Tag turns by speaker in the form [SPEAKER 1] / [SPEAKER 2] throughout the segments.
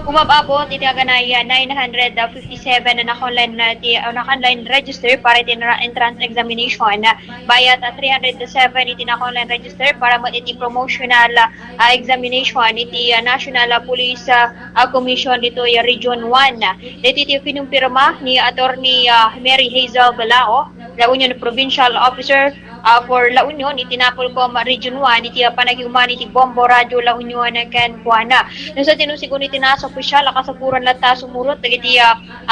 [SPEAKER 1] umababot iti aganay 957 na naka-online register para iti entrance examination, bayat 307 iti naka-online register para mo iti promotional examination iti National Police Commission dito Region 1. Dito iti pinumpirma ni Atty. Mary Hazel Bela-O, La Union Provincial Officer for La Union iti NAPOLCOM Region 1 iti panagiuman iti Bombo Radio La Union ken Kuana. No sa tinusigon iti nasa opisyal akasapuran latta sumurot dagiti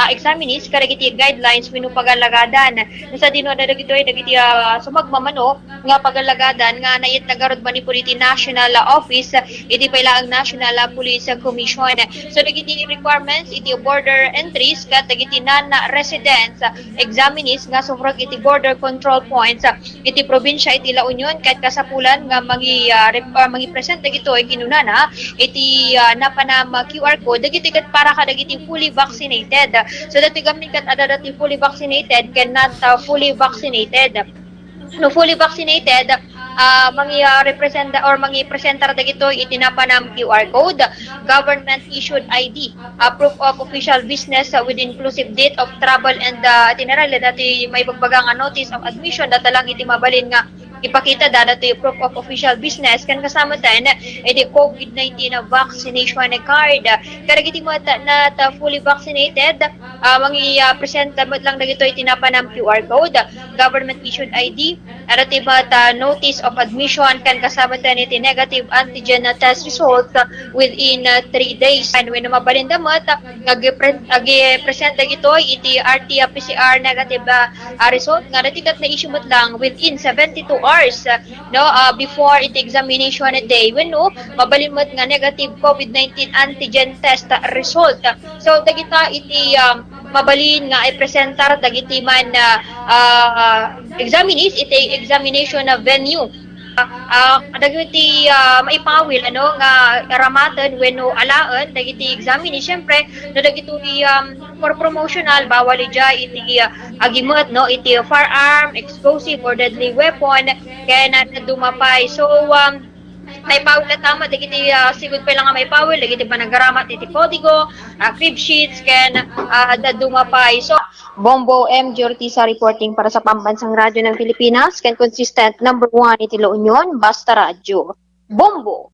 [SPEAKER 1] examinees kadagiti guidelines wenno pagalagadan. No sa dino dagitoy dagiti sumagmamano nga pagalagadan nga nait nagarod manipul iti national office iti pailaang National Police Commission. So dagiti requirements iti border entries kat dagiti non-residents examinees nga sumrag iti border control points iti probinsya iti La Union kat kasapulan nga mangi present dagitoy kinunana iti napanam QR code dagiti kat para kadagiti fully vaccinated. So dati gamit kat adadati fully vaccinated can not fully vaccinated. No fully vaccinated mangi represent or mangi presentar dagito itinapanam QR code, government issued ID, proof of official business with inclusive date of travel and itinerary dati may bagbagang notice of admission data lang iti mabalin nga ipakita dati proof of official business kan kasama tayo iti COVID-19 vaccination card karagiti mo na fully vaccinated mangi present lang dagito itinapanam QR code, government issued ID dati ba notice of admission kan kasama tayo iti negative antigen test result within 3 days and when mabalin damot agi-present dagito iti RT PCR negative result nga dati kat na issue mo lang within 72 hours before iti examination day when mabalin mo nga negative COVID-19 antigen test result. So dagita iti mabalin nga i-presentar dagiti man examinees iti examination venue. Dagiti maipawil nga ramatan wenno alaan dagiti examine syempre no dagiti for promotional bawal ija iti agimot iti firearm, explosive or deadly weapon kaya dumapay. So may pawil na tama dagiti sigud pa lang nga may pawil dagiti panagaramat iti kodigo, crib sheets ken dumapay. So Bombo MJ Ortiza reporting para sa Pambansang Radyo ng Pilipinas ken consistent number 1 iti La Union basta radyo. Bombo.